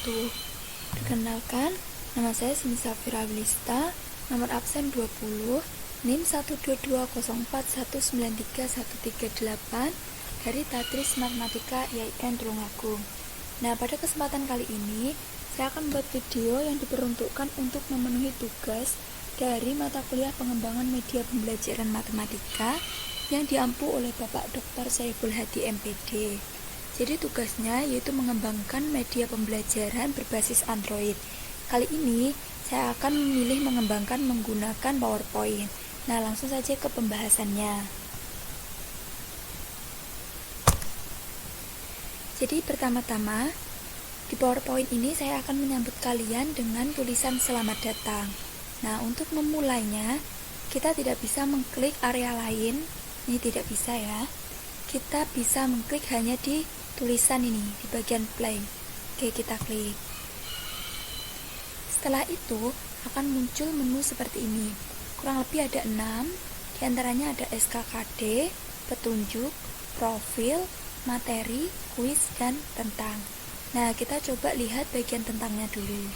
wabarakatuh. Perkenalkan, nama saya Cindy Safira Wilista, nomor absen 20, NIM 12204193138 dari Tatris Matematika IAIN Tulungagung. Nah, pada kesempatan kali ini, saya akan membuat video yang diperuntukkan untuk memenuhi tugas dari mata kuliah pengembangan media pembelajaran matematika yang diampu oleh Bapak Dr. Saiful Hadi MPD. Jadi tugasnya yaitu mengembangkan media pembelajaran berbasis Android. Kali ini saya akan memilih mengembangkan menggunakan PowerPoint. Nah, langsung saja ke pembahasannya. Jadi pertama-tama di PowerPoint ini saya akan menyambut kalian dengan tulisan selamat datang. Nah, untuk memulainya kita tidak bisa mengklik area lain. Ini tidak bisa ya. Kita bisa mengklik hanya di tulisan ini di bagian play. Oke, kita klik. Setelah itu akan muncul menu seperti ini. Kurang lebih ada 6. Di antaranya ada SKKD, petunjuk, profil, materi, kuis, dan tentang. Nah, kita coba lihat bagian tentangnya dulu.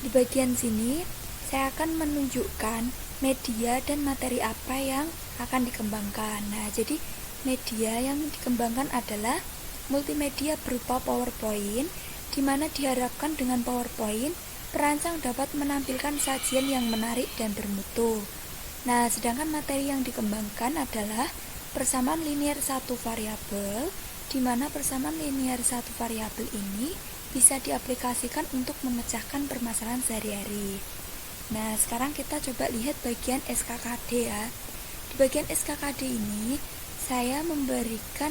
Di bagian sini saya akan menunjukkan media dan materi apa yang akan dikembangkan. Nah, jadi media yang dikembangkan adalah multimedia berupa PowerPoint, di mana diharapkan dengan PowerPoint, perancang dapat menampilkan sajian yang menarik dan bermutu. Nah, sedangkan materi yang dikembangkan adalah persamaan linear satu variabel, di mana persamaan linear satu variabel ini bisa diaplikasikan untuk memecahkan permasalahan sehari-hari. Nah, sekarang kita coba lihat bagian SKKD ya. Di bagian SKKD ini saya memberikan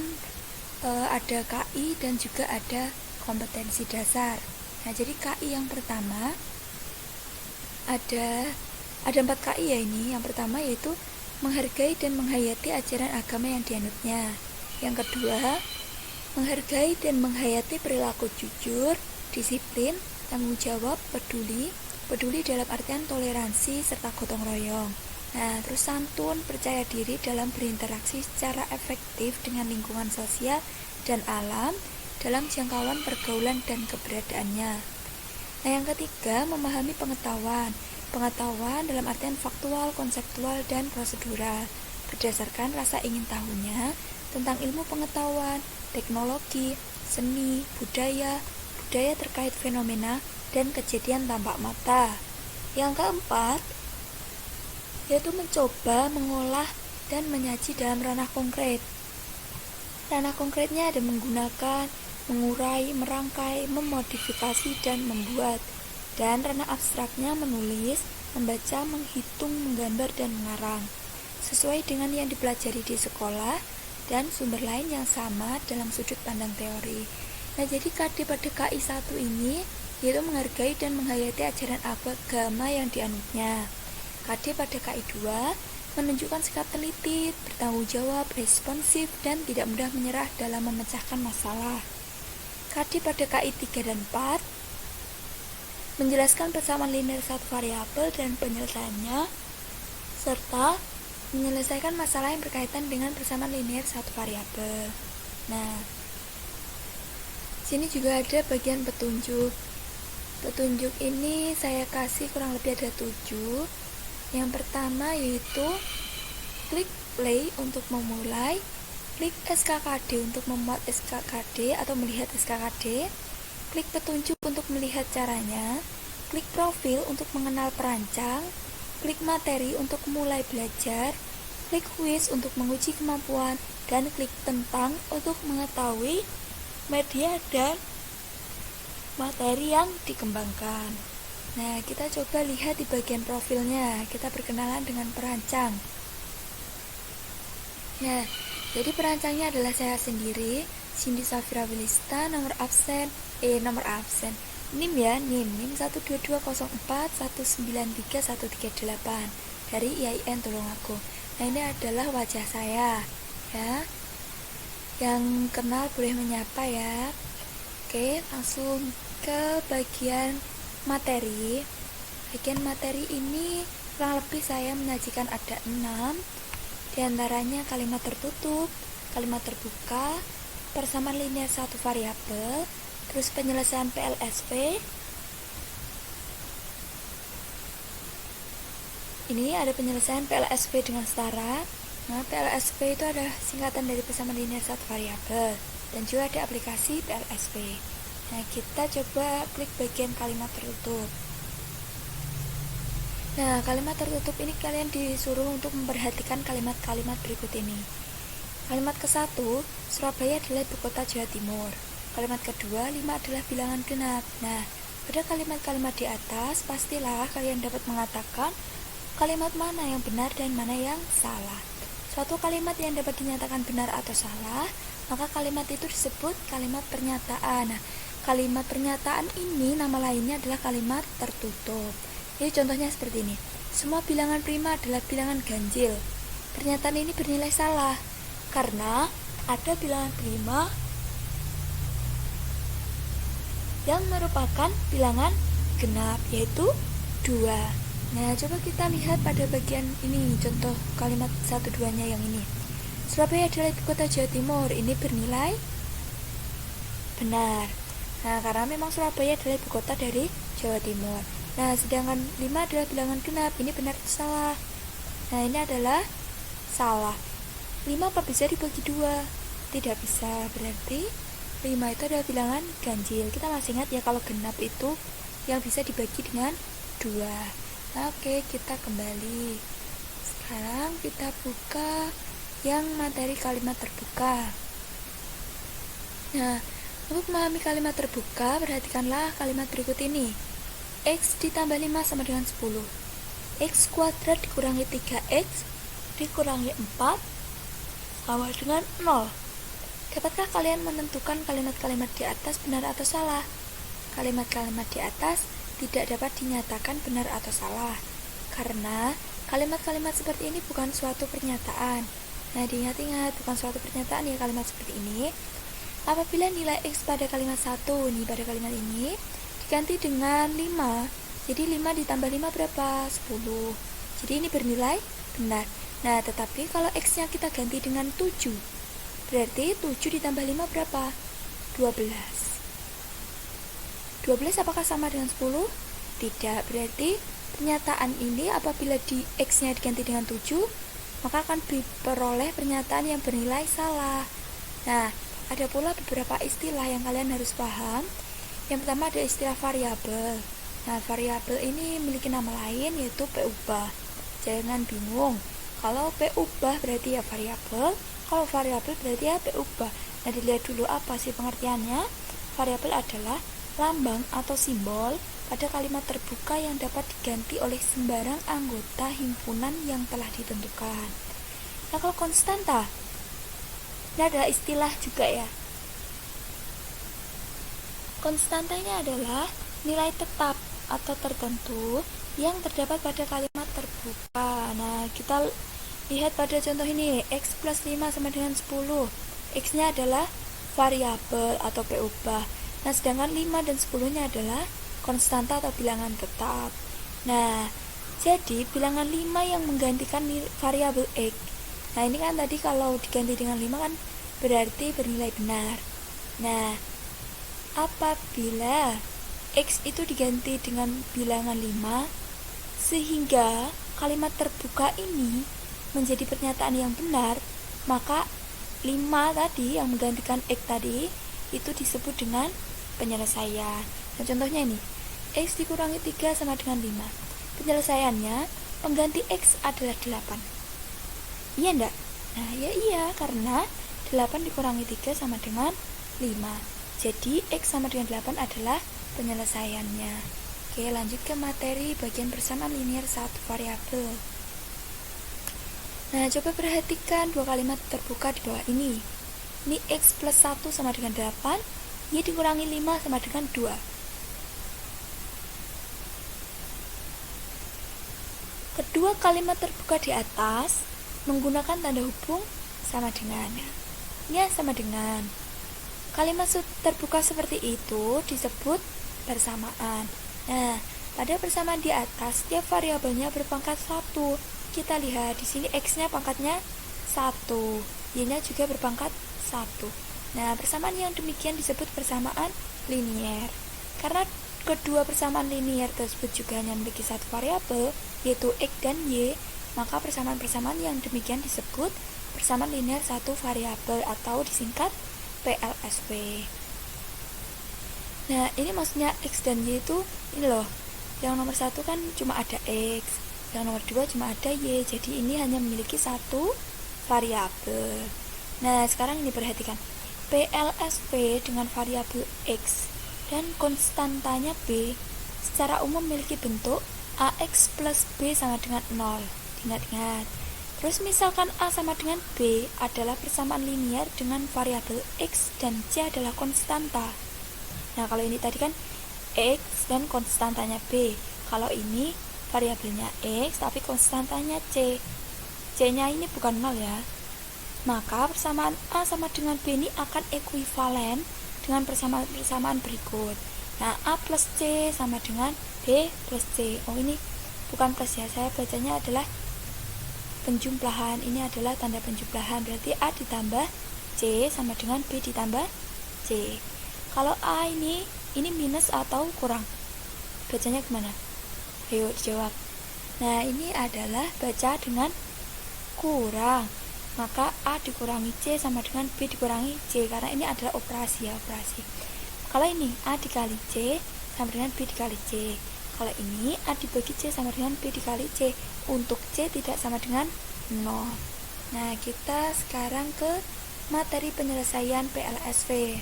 ada KI dan juga ada kompetensi dasar. Nah, jadi KI yang pertama ada 4 KI ya ini. Yang pertama yaitu menghargai dan menghayati ajaran agama yang dianutnya. Yang kedua, menghargai dan menghayati perilaku jujur, disiplin, tanggung jawab, peduli dalam artian toleransi serta gotong royong. Nah, terus santun, percaya diri dalam berinteraksi secara efektif dengan lingkungan sosial dan alam dalam jangkauan pergaulan dan keberadaannya. Nah, yang ketiga, memahami pengetahuan dalam artian faktual, konseptual, dan prosedural berdasarkan rasa ingin tahunya tentang ilmu pengetahuan, teknologi, seni, budaya terkait fenomena dan kejadian tampak mata. Yang keempat yaitu mencoba, mengolah, dan menyaji dalam ranah konkret. Ranah konkretnya ada menggunakan, mengurai, merangkai, memodifikasi, dan membuat. Dan ranah abstraknya menulis, membaca, menghitung, menggambar, dan mengarang. Sesuai dengan yang dipelajari di sekolah dan sumber lain yang sama dalam sudut pandang teori. Nah, jadi KD pada KI 1 ini yaitu menghargai dan menghayati ajaran agama yang dianutnya. KD pada KI 2 menunjukkan sikap teliti, bertanggung jawab, responsif, dan tidak mudah menyerah dalam memecahkan masalah. KD pada KI 3 dan 4 menjelaskan persamaan linear satu variabel dan penyelesaiannya, serta menyelesaikan masalah yang berkaitan dengan persamaan linear satu variabel. Nah, sini juga ada bagian petunjuk. Petunjuk ini saya kasih kurang lebih ada 7. Yang pertama yaitu klik play untuk memulai, klik SKKD untuk memuat SKKD atau melihat SKKD, klik petunjuk untuk melihat caranya, klik profil untuk mengenal perancang, klik materi untuk mulai belajar, klik kuis untuk menguji kemampuan, dan klik tentang untuk mengetahui media dan materi yang dikembangkan. Nah, kita coba lihat di bagian profilnya. Kita berkenalan dengan perancang. Nah, jadi perancangnya adalah saya sendiri, Cindy Safira Wilista, nomor absen NIM ya, NIM 12204193138 dari IAIN Tulungagung. Nah, ini adalah wajah saya ya. Yang kenal boleh menyapa ya. Oke, langsung ke bagian materi. Bagian materi ini kurang lebih saya menyajikan ada 6. Di antaranya kalimat tertutup, kalimat terbuka, persamaan linear satu variabel, terus penyelesaian PLSP. Ini ada penyelesaian PLSP dengan setara. Nah, PLSP itu adalah singkatan dari persamaan linear satu variabel, dan juga ada aplikasi PLSP. Nah, kita coba klik bagian kalimat tertutup. Nah, kalimat tertutup ini kalian disuruh untuk memperhatikan kalimat-kalimat berikut ini. Kalimat ke-1, Surabaya adalah ibu kota Jawa Timur. Kalimat kedua, 5 adalah bilangan genap. Nah, pada kalimat-kalimat di atas, pastilah kalian dapat mengatakan kalimat mana yang benar dan mana yang salah. Suatu kalimat yang dapat dinyatakan benar atau salah, maka kalimat itu disebut kalimat pernyataan. Nah, kalimat pernyataan ini nama lainnya adalah kalimat tertutup. Jadi contohnya seperti ini. Semua bilangan prima adalah bilangan ganjil. Pernyataan ini bernilai salah karena ada bilangan prima yang merupakan bilangan genap, yaitu 2. Nah, coba kita lihat pada bagian ini, contoh kalimat 1-2-nya yang ini. Surabaya adalah ibu kota Jawa Timur, ini bernilai benar. Nah, karena memang Surabaya adalah ibu kota dari Jawa Timur. Nah, sedangkan 5 adalah bilangan genap, ini benar atau salah? Nah, ini adalah salah. 5 apa bisa dibagi 2? Tidak bisa, berarti 5 itu adalah bilangan ganjil. Kita masih ingat ya kalau genap itu yang bisa dibagi dengan 2. Nah, oke, kita kembali. Sekarang kita buka yang materi kalimat terbuka. Nah, untuk memahami kalimat terbuka, perhatikanlah kalimat berikut ini. X ditambah 5 sama dengan 10. X kuadrat dikurangi 3X dikurangi 4 sama dengan 0. Dapatkah kalian menentukan kalimat-kalimat di atas benar atau salah? Kalimat-kalimat di atas tidak dapat dinyatakan benar atau salah, karena kalimat-kalimat seperti ini bukan suatu pernyataan. Nah, diingat-ingat, bukan suatu pernyataan ya kalimat seperti ini. Apabila nilai X pada kalimat 1, nih pada kalimat ini, diganti dengan 5, jadi 5 ditambah 5 berapa? 10. Jadi ini bernilai benar. Nah, tetapi kalau X-nya kita ganti dengan 7, berarti 7 ditambah 5 berapa? 12. 12 apakah sama dengan 10? Tidak, berarti pernyataan ini apabila di X-nya diganti dengan 7, maka akan diperoleh pernyataan yang bernilai salah. Nah, ada pula beberapa istilah yang kalian harus paham. Yang pertama ada istilah variabel. Nah, variabel ini memiliki nama lain yaitu P ubah. Jangan bingung. Kalau P ubah berarti ya variabel, kalau variabel berarti ya P ubah. Nah, dilihat dulu apa sih pengertiannya. Variabel adalah lambang atau simbol pada kalimat terbuka yang dapat diganti oleh sembarang anggota himpunan yang telah ditentukan. Nah, kalau konstanta, ini adalah istilah juga ya. Konstantanya adalah nilai tetap atau tertentu yang terdapat pada kalimat terbuka. Nah, kita lihat pada contoh ini, X plus 5 sama dengan 10. X-nya adalah variabel atau P ubah. Nah, sedangkan 5 dan 10-nya adalah konstanta atau bilangan tetap. Nah, jadi bilangan 5 yang menggantikan variabel X. Nah, ini kan tadi kalau diganti dengan 5 kan berarti bernilai benar. Nah, apabila X itu diganti dengan bilangan 5, sehingga kalimat terbuka ini menjadi pernyataan yang benar, maka 5 tadi yang menggantikan X tadi itu disebut dengan penyelesaian. Nah, contohnya ini, X dikurangi 3 sama dengan 5. Penyelesaiannya, pengganti X adalah 8. Iya enggak? Nah, ya iya, karena 8 dikurangi 3 sama dengan 5. Jadi, X sama dengan 8 adalah penyelesaiannya. Oke, lanjut ke materi bagian persamaan linear satu variabel. Nah, coba perhatikan dua kalimat terbuka di bawah ini. Ini X plus 1 sama dengan 8, Y dikurangi 5 sama dengan 2. Kedua kalimat terbuka di atas menggunakan tanda hubung sama dengan. Ya, sama dengan. Kalimat terbuka seperti itu disebut persamaan. Nah, pada persamaan di atas, setiap variabelnya berpangkat 1. Kita lihat di sini X-nya pangkatnya 1, Y-nya juga berpangkat 1. Nah, persamaan yang demikian disebut persamaan linier. Karena kedua persamaan linier tersebut juga hanya memiliki satu variabel, yaitu X dan Y, maka persamaan-persamaan yang demikian disebut persamaan linier satu variabel atau disingkat PLSV. Nah, ini maksudnya X dan Y itu ini loh. Yang nomor 1 kan cuma ada X, yang nomor 2 cuma ada Y. Jadi ini hanya memiliki satu variabel. Nah, sekarang ini perhatikan. PLSV dengan variabel X dan konstantanya B secara umum memiliki bentuk AX plus B sama dengan 0. Ingat-ingat. Terus misalkan A sama dengan B adalah persamaan linier dengan variabel X dan C adalah konstanta. Nah, kalau ini tadi kan X dan konstantanya B. Kalau ini variabelnya X tapi konstantanya C. C-nya ini bukan 0 ya. Maka persamaan A sama dengan B ini akan ekuivalen dengan persamaan berikut. Nah, A plus C sama dengan B plus C. Oh, ini bukan plus ya, saya bacanya adalah penjumlahan. Ini adalah tanda penjumlahan, berarti A ditambah C sama dengan B ditambah C. Kalau A ini minus atau kurang? Bacanya gimana? Ayo dijawab. Nah, ini adalah baca dengan kurang. Maka A dikurangi C sama dengan B dikurangi C, karena ini adalah operasi ya, operasi. Kalau ini A dikali C sama dengan B dikali C. Kalau ini A dibagi C sama dengan B dikali C. Untuk C tidak sama dengan 0. Nah, kita sekarang ke materi penyelesaian PLSV.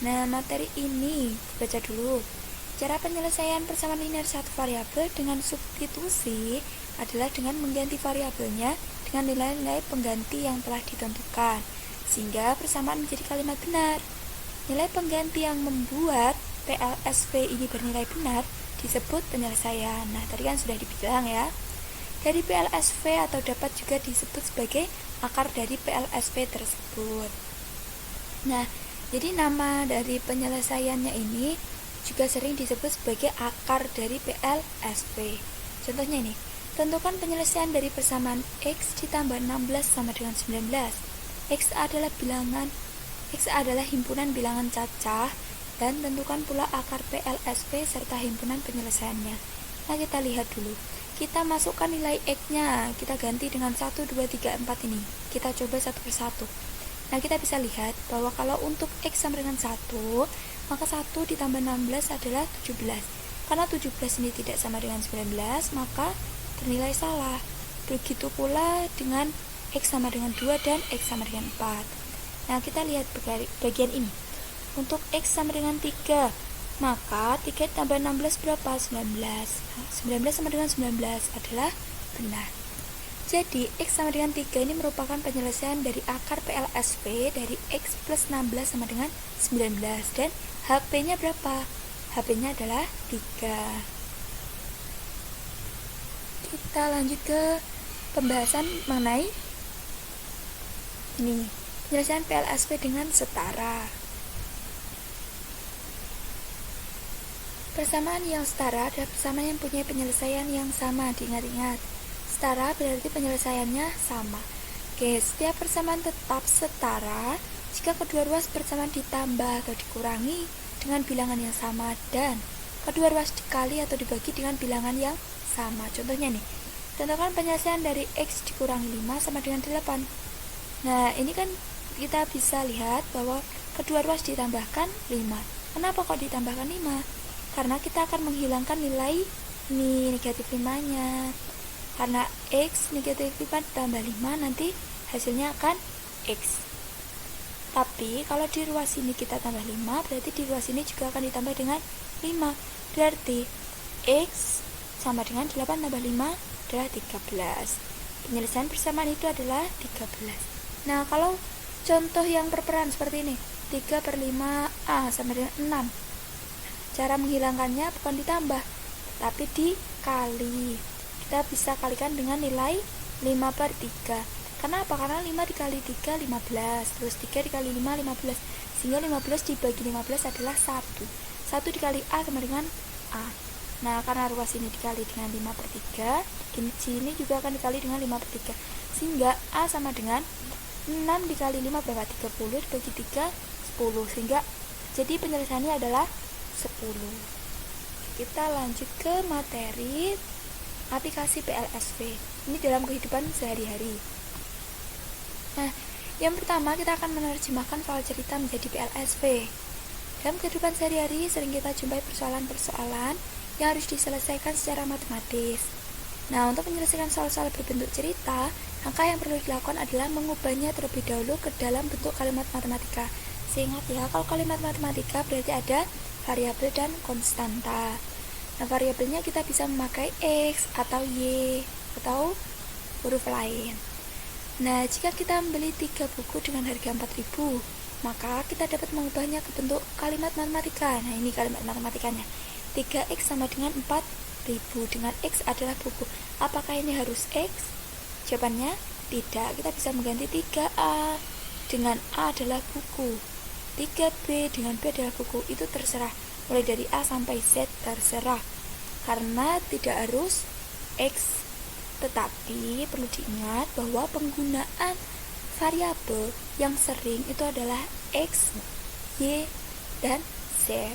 Nah, materi ini baca dulu. Cara penyelesaian persamaan linier satu variabel dengan substitusi adalah dengan mengganti variabelnya dengan nilai-nilai pengganti yang telah ditentukan, sehingga persamaan menjadi kalimat benar. Nilai pengganti yang membuat PLSV ini bernilai benar disebut penyelesaian. Nah, tadi kan sudah dibilang ya. Dari PLSV atau dapat juga disebut sebagai akar dari PLSV tersebut. Nah, jadi nama dari penyelesaiannya ini juga sering disebut sebagai akar dari PLSV. Contohnya ini, tentukan penyelesaian dari persamaan X ditambah 16 sama dengan 19. X adalah himpunan bilangan cacah dan tentukan pula akar PLSV serta himpunan penyelesaiannya. Nah, kita lihat dulu. Kita masukkan nilai X-nya, kita ganti dengan 1, 2, 3, 4 ini. Kita coba satu persatu. Nah, kita bisa lihat bahwa kalau untuk X sama dengan 1, maka 1 ditambah 16 adalah 17. Karena 17 ini tidak sama dengan 19, maka bernilai salah. Begitu pula dengan X sama dengan 2 dan X sama dengan 4. Nah, kita lihat bagian ini. Untuk X sama dengan 3, maka 3 tambah 16 berapa? 19. Nah, 19 sama dengan 19 adalah benar. Jadi, X sama dengan 3 ini merupakan penyelesaian dari akar PLSV dari X plus 16 sama dengan 19. Dan HP-nya berapa? HP-nya adalah 3. Kita lanjut ke pembahasan mengenai ini, penyelesaian PLSV dengan setara. Persamaan yang setara adalah persamaan yang punya penyelesaian yang sama. Diingat-ingat, setara berarti penyelesaiannya sama. Oke, setiap persamaan tetap setara jika kedua ruas persamaan ditambah atau dikurangi dengan bilangan yang sama dan kedua ruas dikali atau dibagi dengan bilangan yang sama. Contohnya nih, tentukan penyelesaian dari X dikurangi 5 sama dengan 8. Nah, ini kan kita bisa lihat bahwa kedua ruas ditambahkan 5. Kenapa kok ditambahkan 5? Karena kita akan menghilangkan nilai ini negatif 5-nya. Karena X negatif 5 ditambah 5, nanti hasilnya akan X. Tapi kalau di ruas ini kita tambah 5, berarti di ruas ini juga akan ditambah dengan 5. Berarti X sama dengan 8 tambah 5 adalah 13. Penyelesaian persamaan itu adalah 13. Nah, kalau contoh yang berperan seperti ini, 3/5A sama dengan 6. Cara menghilangkannya bukan ditambah, tapi dikali. Kita bisa kalikan dengan nilai 5/3. Kenapa? Karena 5 dikali 3, 15. Terus 3 dikali 5, 15. Sehingga 15 dibagi 15 adalah 1. 1 dikali A sama dengan A. Nah, karena ruas ini dikali dengan 5/3, sini juga akan dikali dengan 5/3. Sehingga A sama dengan 6 dikali 5 berapa? 30, dibagi 3 10, sehingga jadi penyelesaiannya adalah 10. Kita lanjut ke materi aplikasi PLSV. Ini dalam kehidupan sehari-hari. Nah, yang pertama kita akan menerjemahkan soal cerita menjadi PLSV. Dalam kehidupan sehari-hari sering kita jumpai persoalan-persoalan yang harus diselesaikan secara matematis. Nah, untuk menyelesaikan soal-soal berbentuk cerita, langkah yang perlu dilakukan adalah mengubahnya terlebih dahulu ke dalam bentuk kalimat matematika. Ingat ya, kalau kalimat matematika berarti ada variabel dan konstanta. Nah, variabelnya kita bisa memakai X atau Y atau huruf lain. Nah, jika kita membeli 3 buku dengan harga 4.000, maka kita dapat mengubahnya ke bentuk kalimat matematika. Nah, ini kalimat matematikanya. 3X sama dengan 4.000, dengan X adalah buku. Apakah ini harus X? Jawabannya tidak. Kita bisa mengganti 3A dengan A adalah buku, 3B dengan B adalah buku. Itu terserah, mulai dari A sampai Z terserah, karena tidak harus X. Tetapi perlu diingat bahwa penggunaan variabel yang sering itu adalah X, Y, dan Z.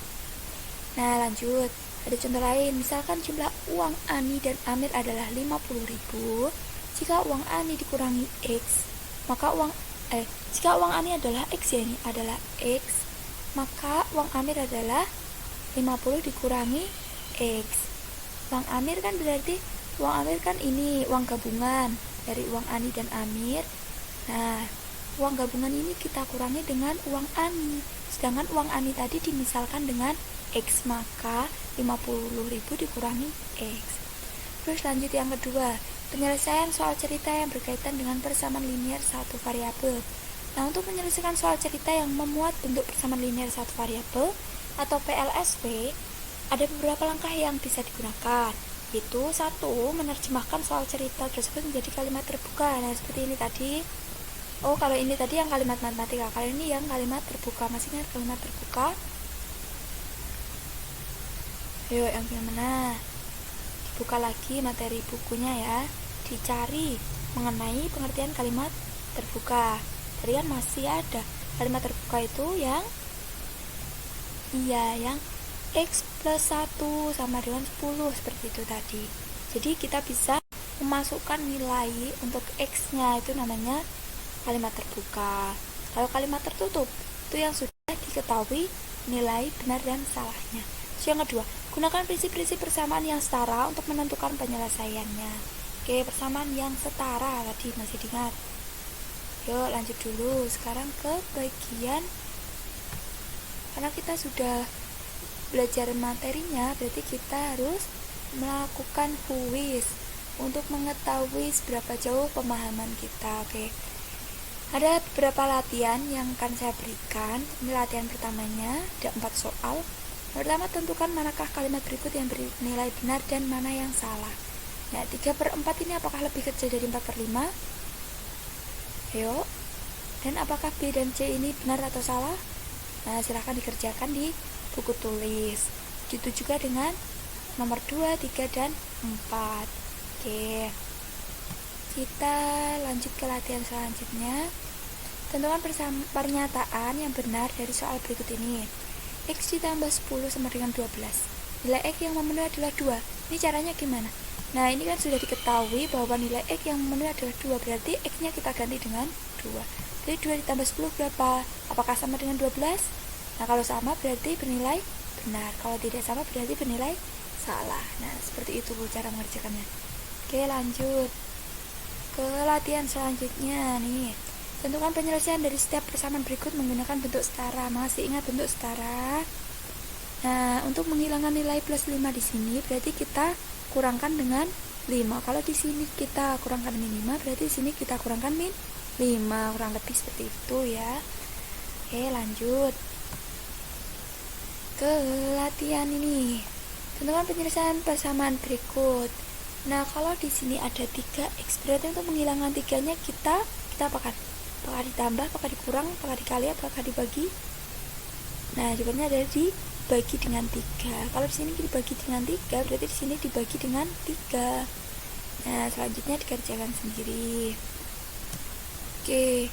Nah, lanjut. Ada contoh lain, misalkan jumlah uang Ani dan Amir adalah 50.000. Jika uang Ani dikurangi X, maka jika uang Ani adalah X, ya ini adalah X, maka uang Amir adalah 50 dikurangi X. Uang Amir kan berarti, uang Amir kan ini uang gabungan dari uang Ani dan Amir. Nah, uang gabungan ini kita kurangi dengan uang Ani. Sedangkan uang Ani tadi dimisalkan dengan X, maka 50.000 dikurangi X. Terus lanjut yang kedua, penyelesaian soal cerita yang berkaitan dengan persamaan linear satu variabel. Nah, untuk menyelesaikan soal cerita yang memuat bentuk persamaan linear satu variabel atau PLSV, ada beberapa langkah yang bisa digunakan. Yaitu 1. Menerjemahkan soal cerita tersebut menjadi kalimat terbuka. Nah, seperti ini tadi. Oh, kalau ini tadi yang kalimat matematika, kalau ini yang kalimat terbuka. Masih ingat kalimat terbuka? Ayo, yang mana? Buka lagi materi bukunya ya, dicari mengenai pengertian kalimat terbuka. Tadi kan masih ada kalimat terbuka itu yang X plus 1 sama dengan 10, seperti itu tadi. Jadi kita bisa memasukkan nilai untuk X nya, itu namanya kalimat terbuka. Kalau kalimat tertutup itu yang sudah diketahui nilai benar dan salahnya. Yang kedua, gunakan prinsip-prinsip persamaan yang setara untuk menentukan penyelesaiannya. Oke, persamaan yang setara tadi masih diingat. Yuk lanjut dulu. Sekarang ke bagian, karena kita sudah belajar materinya, berarti kita harus melakukan quiz untuk mengetahui seberapa jauh pemahaman kita. Oke, ada beberapa latihan yang akan saya berikan. Ini latihan pertamanya, ada 4 soal. Pertama, tentukan manakah kalimat berikut yang bernilai benar dan mana yang salah. Nah, 3/4 ini apakah lebih kecil dari 4/5? Ayo. Dan apakah B dan C ini benar atau salah? Nah, silahkan dikerjakan di buku tulis. Begitu juga dengan nomor 2, 3, dan 4. Oke. Kita lanjut ke latihan selanjutnya. Tentukan pernyataan yang benar dari soal berikut ini. X ditambah 10 sama dengan 12. Nilai X yang memenuhi adalah 2. Ini caranya gimana? Nah, ini kan sudah diketahui bahwa nilai X yang memenuhi adalah 2. Berarti X-nya kita ganti dengan 2. Jadi 2 ditambah 10 berapa? Apakah sama dengan 12? Nah, kalau sama berarti bernilai benar. Kalau tidak sama berarti bernilai salah. Nah, seperti itu cara mengerjakannya. Oke, lanjut ke latihan selanjutnya nih. Tentukan penyelesaian dari setiap persamaan berikut menggunakan bentuk setara. Masih ingat bentuk setara? Nah, untuk menghilangkan nilai plus 5 di sini berarti kita kurangkan dengan 5. Kalau di sini kita kurangkan min 5, berarti di sini kita kurangkan min 5, kurang lebih seperti itu ya. Oke, lanjut ke latihan ini. Tentukan penyelesaian persamaan berikut. Nah, kalau di sini ada 3x, berarti untuk menghilangkan 3-nya kita apakan? Apakah ditambah, apakah dikurang, apakah dikali, apakah dibagi? Nah, jawabannya adalah dibagi dengan 3. Kalau di sini dibagi dengan 3, berarti di sini dibagi dengan 3. Nah, selanjutnya dikerjakan sendiri. Oke,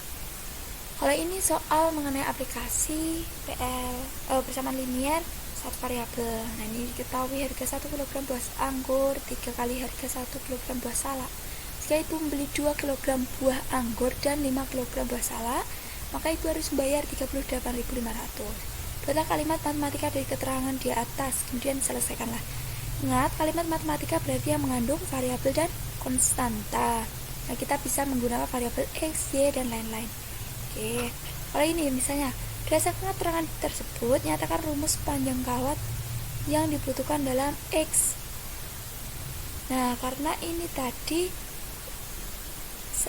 Kalau ini soal mengenai aplikasi PL persamaan linier satu variabel. Nah, ini diketahui harga 1 kg buah anggur 3 kali harga 1 kg buah salak. Jika ibu membeli 2 kg buah anggur dan 5 kg buah salak, maka ibu harus membayar 38.500. Buatlah kalimat matematika dari keterangan di atas, kemudian selesaikanlah. Ingat, kalimat matematika berarti yang mengandung variabel dan konstanta. Nah, kita bisa menggunakan variabel X, Y, dan lain-lain. Oke, kalau ini misalnya, berdasarkan keterangan tersebut, nyatakan rumus panjang kawat yang dibutuhkan dalam X. Nah, karena ini tadi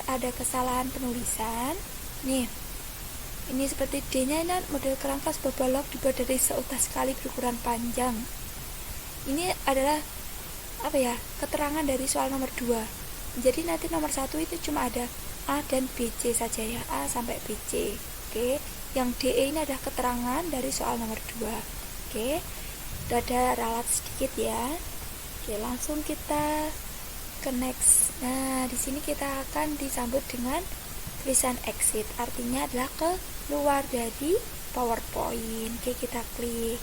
ada kesalahan penulisan, nih, ini seperti D-nya, ini model kerangka sebuah balok dibuat dari seutas sekali berukuran panjang. Ini adalah keterangan dari soal nomor 2. Jadi nanti nomor 1 itu cuma ada A dan BC saja ya, A sampai BC. Oke, yang DE ini adalah keterangan dari soal nomor 2. Oke, udah ada ralat sedikit ya. Oke, langsung kita ke next. Nah, di sini kita akan disambut dengan tulisan exit, artinya adalah keluar dari PowerPoint. Oke, kita klik.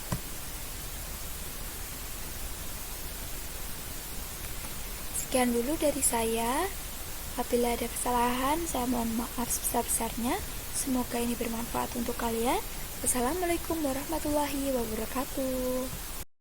Sekian dulu dari saya. Apabila ada kesalahan, saya mohon maaf sebesar-besarnya. Semoga ini bermanfaat untuk kalian. Wassalamualaikum warahmatullahi wabarakatuh.